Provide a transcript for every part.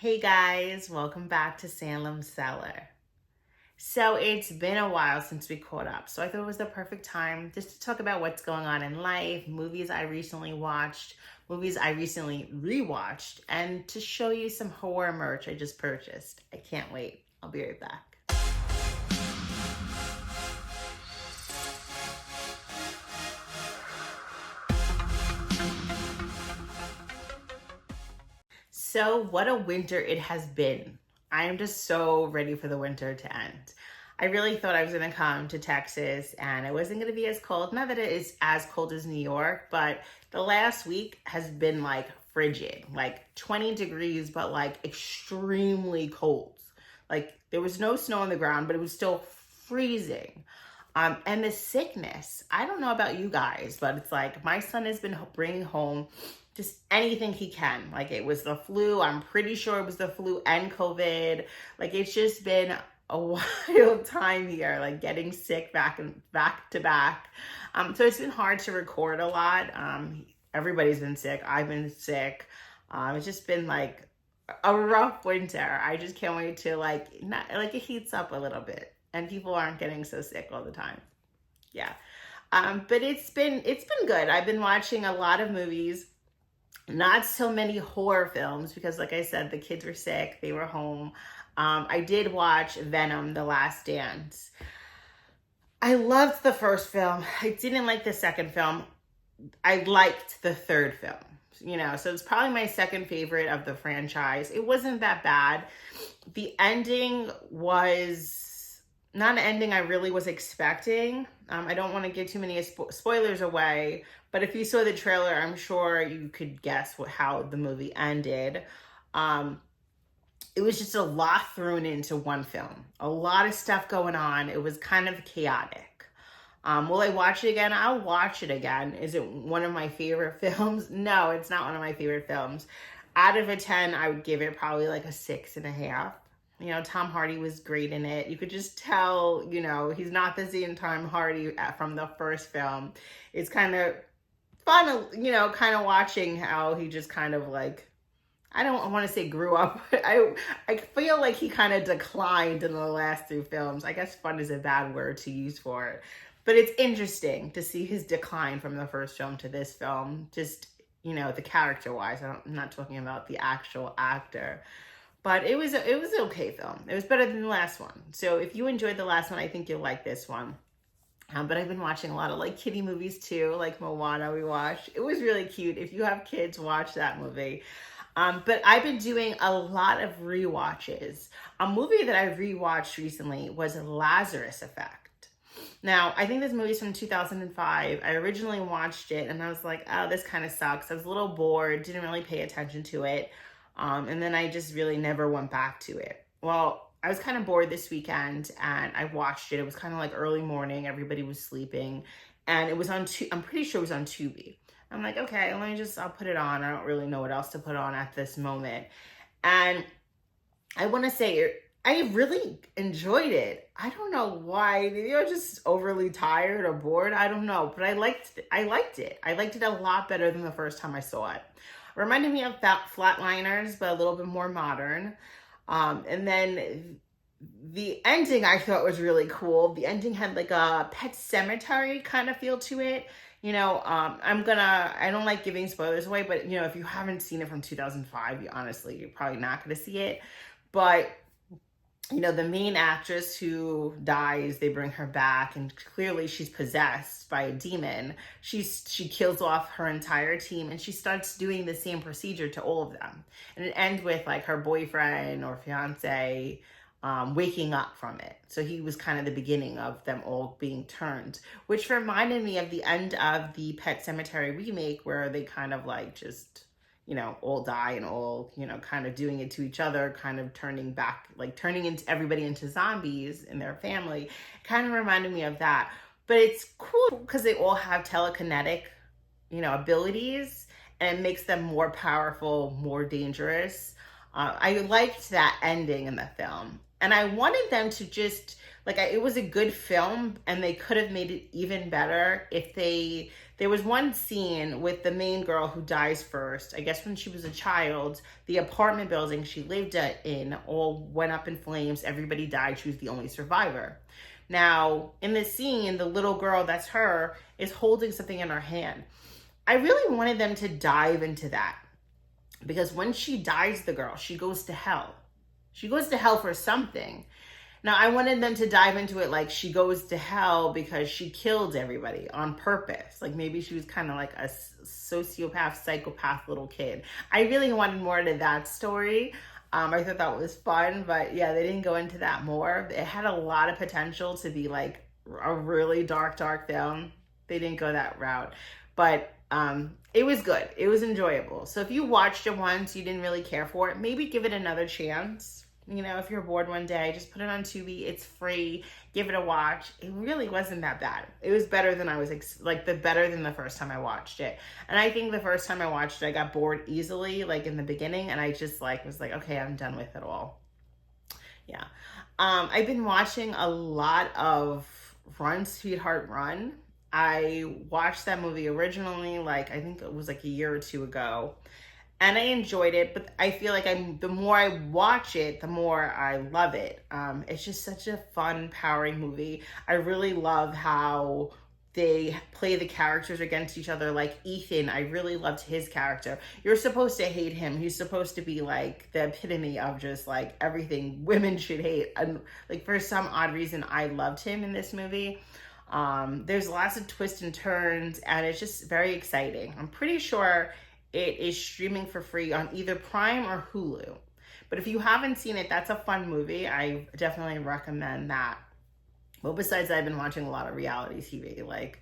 Hey guys, welcome back to Salem, Cellar. So it's been a while since we caught up, so I thought it was the perfect time just to talk about what's going on in life, movies I recently watched, movies I recently rewatched, and to show you some horror merch I just purchased. I can't wait. I'll be right back. So, what a winter it has been. I am just so ready for the winter to end. I really thought I was going to come to Texas and it wasn't going to be as cold. Not that it is as cold as New York, but the last week has been like frigid, like 20 degrees, but like extremely cold. Like there was no snow on the ground, but it was still freezing. And the sickness, I don't know about you guys, but it's like my son has been bringing home just anything he can. Like it was the flu. I'm pretty sure it was the flu and COVID. Like it's just been a wild time here, like getting sick back to back. So it's been hard to record a lot. Everybody's been sick. I've been sick. It's just been like a rough winter. I just can't wait to it heats up a little bit and people aren't getting so sick all the time. Yeah. But it's been good. I've been watching a lot of movies. Not so many horror films because, like I said, the kids were sick. They were home. I did watch Venom: The Last Dance. I loved the first film. I didn't like the second film. I liked the third film. So it's probably my second favorite of the franchise. It wasn't that bad. The ending was not an ending I really was expecting. I don't want to give too many spoilers away, but if you saw the trailer, I'm sure you could guess how the movie ended. It was just a lot thrown into one film. A lot of stuff going on. It was kind of chaotic. Will I watch it again? I'll watch it again. Is it one of my favorite films? No, it's not one of my favorite films. Out of a 10, I would give it probably like a 6.5. Tom Hardy was great in it. You could just tell, he's not the same Tom Hardy from the first film. It's kind of fun, kind of watching how he just kind of like, I don't want to say grew up. I feel like he kind of declined in the last two films. I guess fun is a bad word to use for it. But it's interesting to see his decline from the first film to this film. Just, the character-wise. I'm not talking about the actual actor. But it was an okay film. It was better than the last one. So if you enjoyed the last one, I think you'll like this one. But I've been watching a lot of like kiddie movies too, like Moana we watched. It was really cute. If you have kids, watch that movie. But I've been doing a lot of rewatches. A movie that I rewatched recently was Lazarus Effect. Now, I think this movie's from 2005. I originally watched it and I was like, oh, this kind of sucks. I was a little bored, didn't really pay attention to it. And then I just really never went back to it. Well, I was kind of bored this weekend and I watched it. It was kind of like early morning. Everybody was sleeping and it was on, I'm pretty sure it was on Tubi. I'm like, okay, I'll put it on. I don't really know what else to put on at this moment. And I want to say I really enjoyed it. I don't know why. Maybe I was just overly tired or bored. I don't know, but I liked it. I liked it a lot better than the first time I saw it. Reminded me of Flatliners, but a little bit more modern. And then the ending I thought was really cool. The ending had like a Pet Cemetery kind of feel to it. I don't like giving spoilers away, but if you haven't seen it from 2005, you're probably not going to see it. But the main actress who dies, they bring her back and clearly she's possessed by a demon. She kills off her entire team and she starts doing the same procedure to all of them. And it ends with like her boyfriend or fiance waking up from it. So he was kind of the beginning of them all being turned, which reminded me of the end of the Pet Cemetery remake where they kind of like just all die and all, kind of doing it to each other, kind of turning everybody into zombies in their family. It kind of reminded me of that. But it's cool because they all have telekinetic, abilities, and it makes them more powerful, more dangerous. I liked that ending in the film. And I wanted them to just Like, it was a good film, and they could have made it even better if there was one scene with the main girl who dies first. I guess when she was a child, the apartment building she lived in all went up in flames. Everybody died. She was the only survivor. Now, in this scene, the little girl, that's her, is holding something in her hand. I really wanted them to dive into that, because when she dies, the girl, she goes to hell. She goes to hell for something. Now, I wanted them to dive into it like she goes to hell because she killed everybody on purpose. Like, maybe she was kind of like a sociopath, psychopath little kid. I really wanted more to that story. I thought that was fun, but yeah, they didn't go into that more. It had a lot of potential to be like a really dark film. They didn't go that route, but it was good. It was enjoyable. So if you watched it once, you didn't really care for it, maybe give it another chance. You know, if you're bored one day, just put it on Tubi. It's free. Give it a watch. It really wasn't that bad. It was better than I was better than the first time I watched it. And I think the first time I watched it, I got bored easily, like in the beginning, and I just was like, okay, I'm done with it all. Yeah. I've been watching a lot of Run, Sweetheart, Run. I watched that movie originally, like I think it was like a year or two ago. And I enjoyed it, but I feel like the more I watch it, the more I love it. It's just such a fun, empowering movie. I really love how they play the characters against each other. Like Ethan, I really loved his character. You're supposed to hate him. He's supposed to be like the epitome of just like everything women should hate. And like for some odd reason, I loved him in this movie. There's lots of twists and turns, and it's just very exciting. I'm pretty sure it is streaming for free on either Prime or Hulu. But if you haven't seen it, that's a fun movie. I definitely recommend that. Well, besides, I've been watching a lot of reality TV, like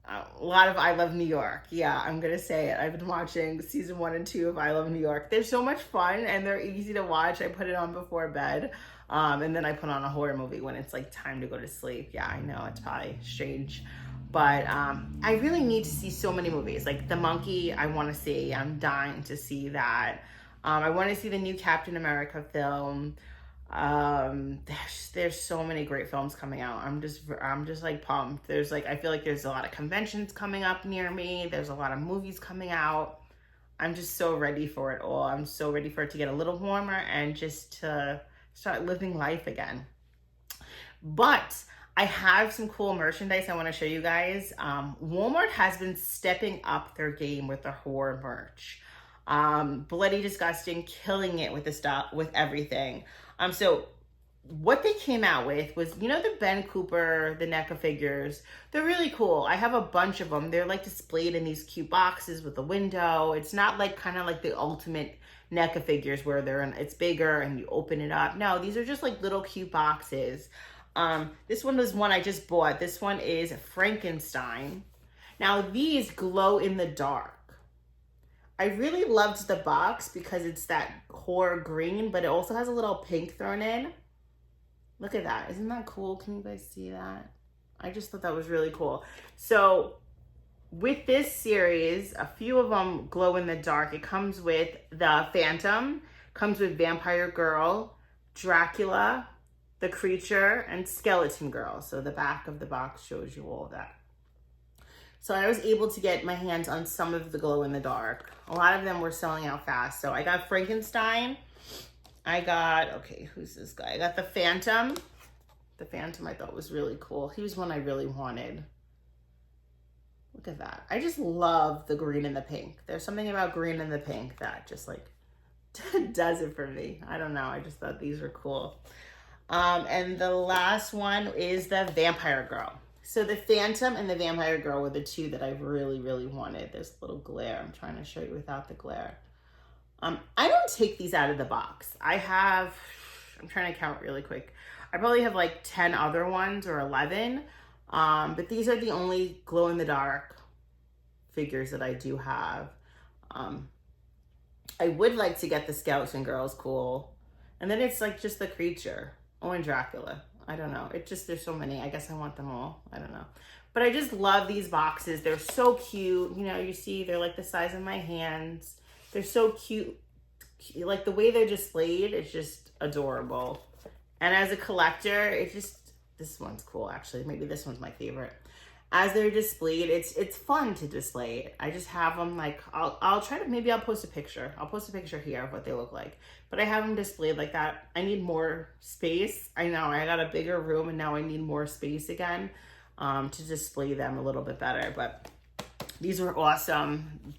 a lot of I Love New York. Yeah, I'm going to say it. I've been watching season 1 and 2 of I Love New York. They're so much fun, and they're easy to watch. I put it on before bed, and then I put on a horror movie when it's like time to go to sleep. Yeah, I know, it's probably strange. But I really need to see so many movies. Like The Monkey, I want to see. I'm dying to see that. I want to see the new Captain America film. There's so many great films coming out. I'm just like pumped. I feel like there's a lot of conventions coming up near me. There's a lot of movies coming out. I'm just so ready for it all. I'm so ready for it to get a little warmer and just to start living life again. But I have some cool merchandise I want to show you guys. Walmart has been stepping up their game with the horror merch. Bloody Disgusting, killing it with the stuff, with everything. So what they came out with was, you know, the Ben Cooper, the NECA figures. They're really cool. I have a bunch of them. They're like displayed in these cute boxes with a window. It's not like kind of like the ultimate NECA figures where it's bigger and you open it up. No, these are just like little cute boxes. This one was one I just bought. This one is Frankenstein. Now these glow in the dark. I really loved the box because it's that horror green, but it also has a little pink thrown in. Look at that. Isn't that cool? Can you guys see that? I just thought that was really cool. So with this series, a few of them glow in the dark. It comes with the Phantom, comes with Vampire Girl, Dracula, the Creature, and Skeleton Girl. So the back of the box shows you all that. So I was able to get my hands on some of the glow in the dark. A lot of them were selling out fast. So I got Frankenstein. I got, okay, who's this guy? I got the Phantom. The Phantom I thought was really cool. He was one I really wanted. Look at that. I just love the green and the pink. There's something about green and the pink that just like does it for me. I don't know. I just thought these were cool. And the last one is the Vampire Girl. So the Phantom and the Vampire Girl were the two that I really, really wanted. There's a little glare. I'm trying to show you without the glare. I don't take these out of the box. I'm trying to count really quick. I probably have like 10 other ones or 11. But these are the only glow in the dark figures that I do have. I would like to get the Skeleton Girls cool. And then it's like just the Creature. Oh, and Dracula. I don't know. There's so many. I guess I want them all. I don't know. But I just love these boxes. They're so cute. You know, you see they're like the size of my hands. They're so cute. Like the way they're displayed, it's just adorable. And as a collector, this one's cool actually. Maybe this one's my favorite. As they're displayed, it's fun to display it. I just have them like, I'll try to, maybe I'll post a picture. I'll post a picture here of what they look like. But I have them displayed like that. I need more space. I know I got a bigger room and now I need more space again to display them a little bit better. But these were awesome.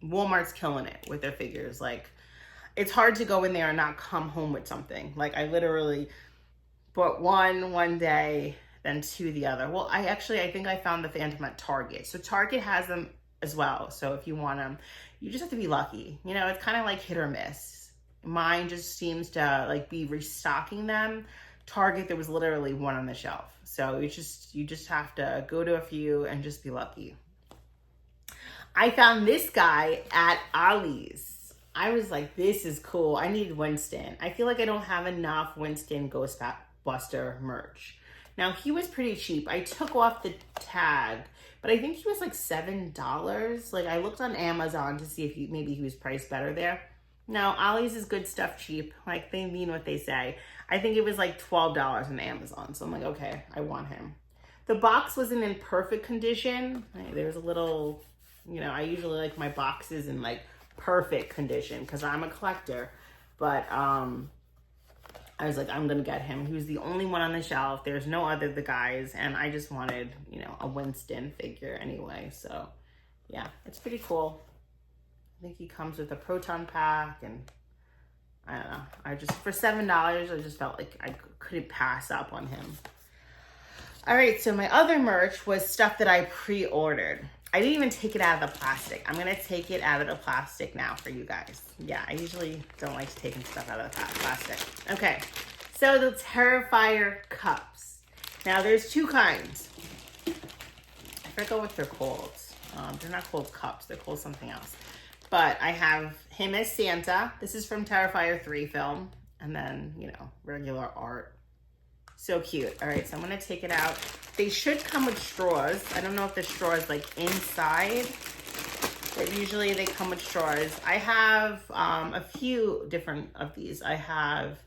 Walmart's killing it with their figures. Like, it's hard to go in there and not come home with something. Like, I literally bought one day, then two the other. Well, I think I found the Phantom at Target. So Target has them as well. So if you want them, you just have to be lucky. You know, it's kind of like hit or miss. Mine just seems to like be restocking them. Target, there was literally one on the shelf. So you just have to go to a few and just be lucky. I found this guy at Ollie's. I was like, this is cool. I need Winston. I feel like I don't have enough Winston Ghostbuster merch. Now, he was pretty cheap. I took off the tag, but I think he was like $7. Like, I looked on Amazon to see if maybe he was priced better there. No, Ollie's is good stuff cheap. Like, they mean what they say. I think it was like $12 on Amazon. So I'm like, okay, I want him. The box wasn't in perfect condition. There was a little, you know, I usually like my boxes in like perfect condition because I'm a collector. But I was like, I'm gonna get him. He was the only one on the shelf. There's no other the guys, and I just wanted, you know, a Winston figure anyway. So yeah, it's pretty cool. I think he comes with a proton pack, and I don't know. I just, for $7, I just felt like I couldn't pass up on him. All right, so my other merch was stuff that I pre-ordered. I didn't even take it out of the plastic. I'm gonna take it out of the plastic now for you guys. Yeah, I usually don't like taking stuff out of the plastic. Okay, so the Terrifier cups. Now there's two kinds. I forget what they're called. They're not called cups, they're called something else. But I have him as Santa. This is from Terrifier 3 film. And then, you know, regular art. So cute. All right, so I'm gonna take it out. They should come with straws. I don't know if the straw is like inside, but usually they come with straws. I have a few different of these. I have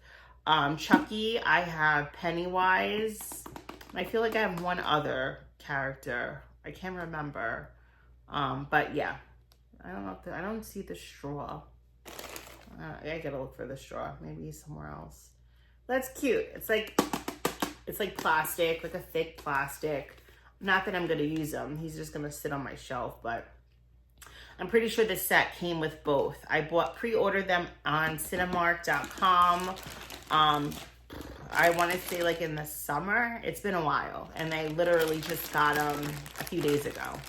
Chucky, I have Pennywise. I feel like I have one other character. I can't remember. But yeah, I don't know if I don't see the straw. I gotta look for the straw, maybe somewhere else. That's cute. It's like plastic, like a thick plastic. Not that I'm gonna use them. He's just gonna sit on my shelf, but I'm pretty sure this set came with both. I pre-ordered them on Cinemark.com. I wanna say like in the summer. It's been a while, and I literally just got them a few days ago.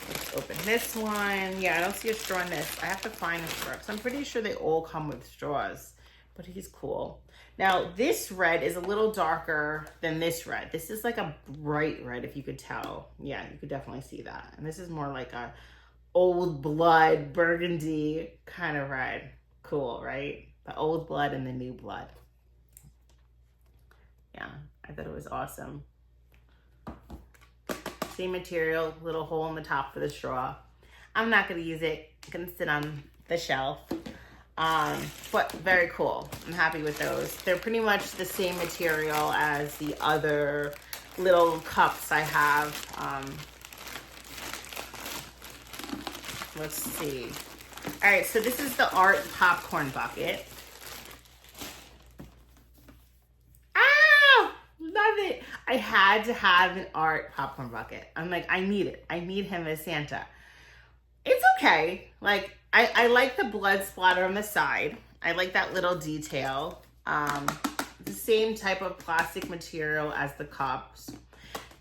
Let's open this one. Yeah, I don't see a straw in this. I have to find a straw, because I'm pretty sure they all come with straws, but he's cool. Now, this red is a little darker than this red. This is like a bright red, if you could tell. Yeah, you could definitely see that. And this is more like a old blood, burgundy kind of red. Cool, right? The old blood and the new blood. Yeah, I thought it was awesome. Same material, little hole in the top for the straw. I'm not gonna use it. It's gonna sit on the shelf. But very cool. I'm happy with those. They're pretty much the same material as the other little cups I have. Let's see. All right, so this is the art popcorn bucket. Ah, love it. I had to have an art popcorn bucket. I'm like, I need it. I need him as Santa. It's okay. Like, I like the blood splatter on the side. I like that little detail. The same type of plastic material as the cups.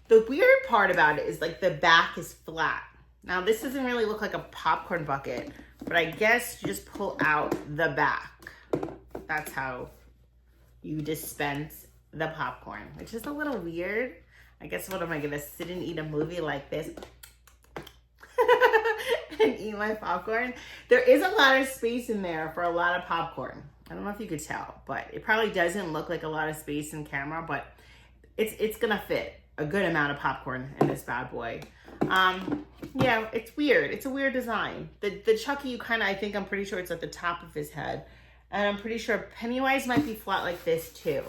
The weird part about it is like the back is flat. Now this doesn't really look like a popcorn bucket, but I guess you just pull out the back. That's how you dispense the popcorn, which is a little weird. I guess what am I gonna sit and eat a movie like this? And eat my popcorn. There is a lot of space in there for a lot of popcorn. I don't know if you could tell, but it probably doesn't look like a lot of space in camera, but it's gonna fit a good amount of popcorn in this bad boy. Yeah, it's weird. It's a weird design. The Chucky, I'm pretty sure it's at the top of his head. And I'm pretty sure Pennywise might be flat like this too.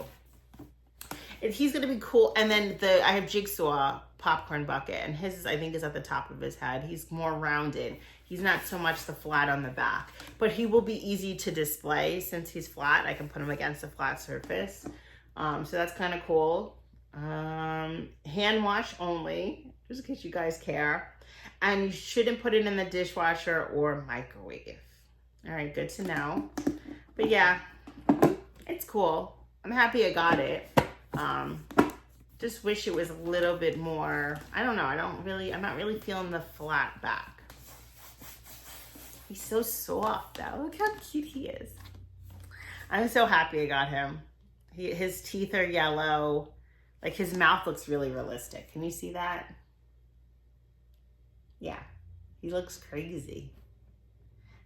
He's gonna be cool. And then I have Jigsaw popcorn bucket, and his I think is at the top of his head. He's more rounded. He's not so much the flat on the back, but he will be easy to display since he's flat. I can put him against a flat surface. So that's kind of cool. Hand wash only, just in case you guys care. And you shouldn't put it in the dishwasher or microwave. All right, good to know. But yeah, it's cool. I'm happy I got it. Just wish it was a little bit more, I don't know, I'm not really feeling the flat back. He's so soft though. Look how cute he is. I'm so happy I got him. His teeth are yellow. Like his mouth looks really realistic. Can you see that? Yeah, he looks crazy.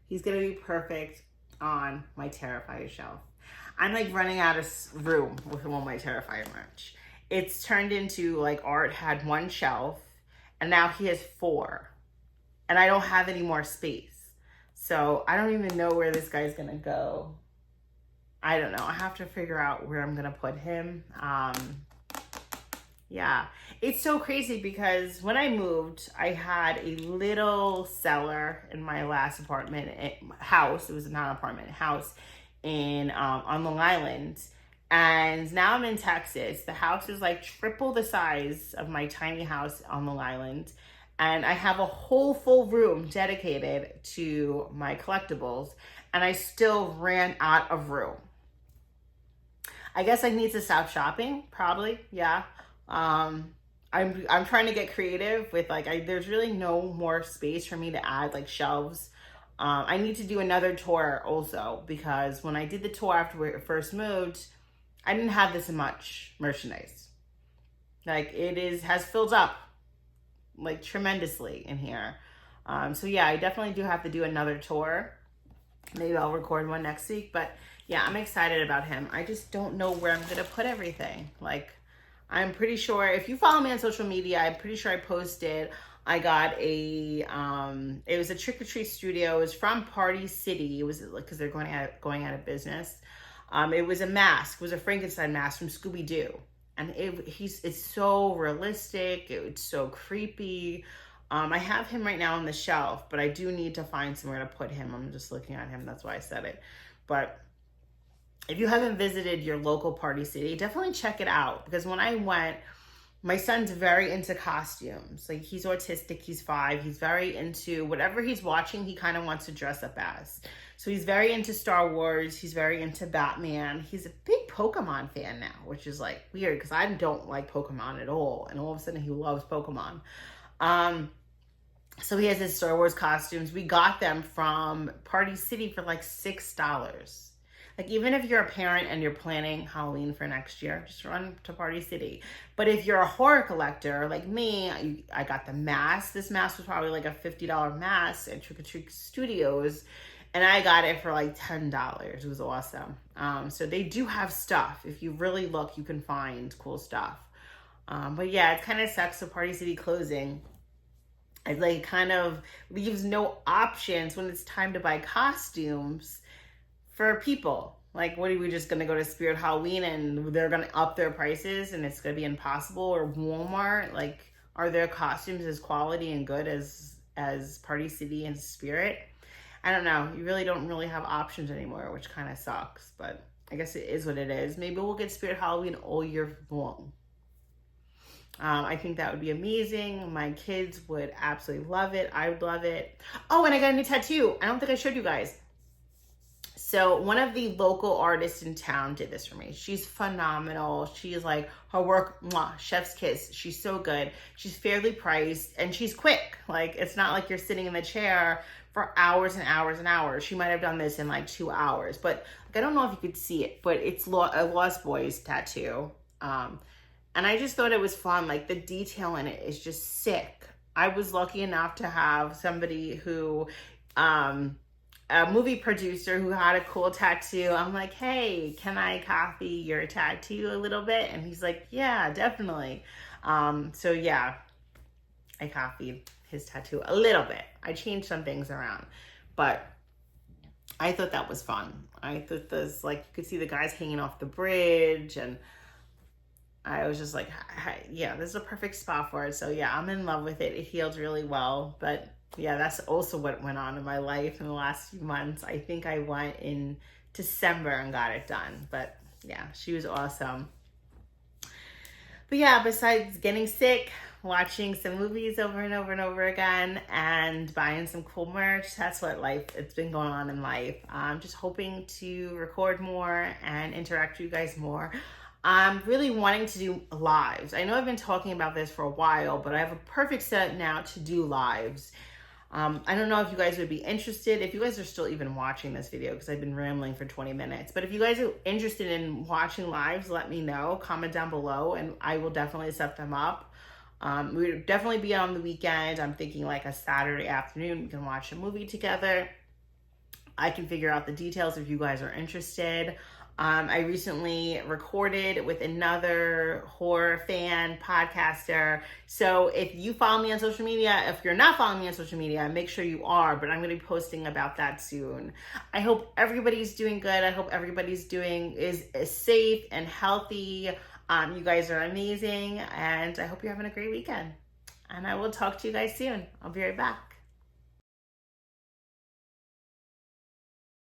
He's gonna be perfect on my Terrifier shelf. I'm like running out of room with all my Terrifier merch. It's turned into like Art had one shelf and now he has 4. And I don't have any more space. So I don't even know where this guy's gonna go. I don't know. I have to figure out where I'm gonna put him. Yeah, it's so crazy because when I moved, I had a little cellar in my last house. It was not an apartment, house in on Long Island. And now I'm in Texas. The house is like triple the size of my tiny house on Long Island. And I have a whole full room dedicated to my collectibles. And I still ran out of room. I guess I need to stop shopping, probably, yeah. I'm trying to get creative with like, there's really no more space for me to add like shelves. I need to do another tour also because when I did the tour after we first moved, I didn't have this much merchandise. Like has filled up like tremendously in here. So yeah, I definitely do have to do another tour. Maybe I'll record one next week, but yeah, I'm excited about him. I just don't know where I'm gonna put everything. Like, I'm pretty sure if you follow me on social media, I'm pretty sure I posted, I got it was a trick or treat studio. It was from Party City. It was like, cause they're going out of business. It was a mask. It was a Frankenstein mask from Scooby-Doo. And it's so realistic. It's so creepy. I have him right now on the shelf, but I do need to find somewhere to put him. I'm just looking at him. That's why I said it. But if you haven't visited your local Party City, definitely check it out. Because when I went, my son's very into costumes. Like, he's autistic, he's 5. He's very into whatever he's watching, he kind of wants to dress up as. So he's very into Star Wars. He's very into Batman. He's a big Pokemon fan now, which is like weird because I don't like Pokemon at all. And all of a sudden he loves Pokemon. So he has his Star Wars costumes. We got them from Party City for like $6. Like, even if you're a parent and you're planning Halloween for next year, just run to Party City. But if you're a horror collector like me, I got the mask. This mask was probably like a $50 mask at Trick or Treat Studios. And I got it for like $10. It was awesome. So they do have stuff. If you really look, you can find cool stuff. But yeah, it kind of sucks with Party City closing. It like kind of leaves no options when it's time to buy costumes for people. Like, what are we just gonna go to Spirit Halloween and they're gonna up their prices and it's gonna be impossible? Or Walmart, like, are their costumes as quality and good as Party City and Spirit? I don't know. You really don't really have options anymore, which kind of sucks, but I guess it is what it is. Maybe we'll get Spirit Halloween all year long. I think that would be amazing. My kids would absolutely love it. I would love it. Oh, and I got a new tattoo. I don't think I showed you guys. So one of the local artists in town did this for me. She's phenomenal. She is like, her work, mwah, chef's kiss. She's so good. She's fairly priced and she's quick. Like, it's not like you're sitting in the chair for hours and hours and hours. She might have done this in like 2 hours, but like, I don't know if you could see it, but it's a Lost Boys tattoo. And I just thought it was fun. Like, the detail in it is just sick. I was lucky enough to have somebody who, a movie producer who had a cool tattoo. I'm like, hey, can I copy your tattoo a little bit? And he's like, yeah, definitely. So yeah, I copied his tattoo a little bit. I changed some things around, but I thought that was fun. I thought this, like, you could see the guys hanging off the bridge, and I was just like, yeah, this is a perfect spot for it. So yeah, I'm in love with it. It healed really well. But yeah, that's also what went on in my life in the last few months. I think I went in December and got it done. But yeah, she was awesome. But yeah, besides getting sick, watching some movies over and over and over again, and buying some cool merch, that's what it's been going on in life. I'm just hoping to record more and interact with you guys more. I'm really wanting to do lives. I know I've been talking about this for a while, but I have a perfect setup now to do lives. I don't know if you guys would be interested, if you guys are still even watching this video, because I've been rambling for 20 minutes. But if you guys are interested in watching lives, let me know. Comment down below, and I will definitely set them up. We would definitely be on the weekend. I'm thinking like a Saturday afternoon. We can watch a movie together. I can figure out the details if you guys are interested. I recently recorded with another horror fan podcaster. So if you follow me on social media, if you're not following me on social media, make sure you are, but I'm going to be posting about that soon. I hope everybody's doing good. I hope everybody's is safe and healthy. You guys are amazing, and I hope you're having a great weekend. And I will talk to you guys soon. I'll be right back.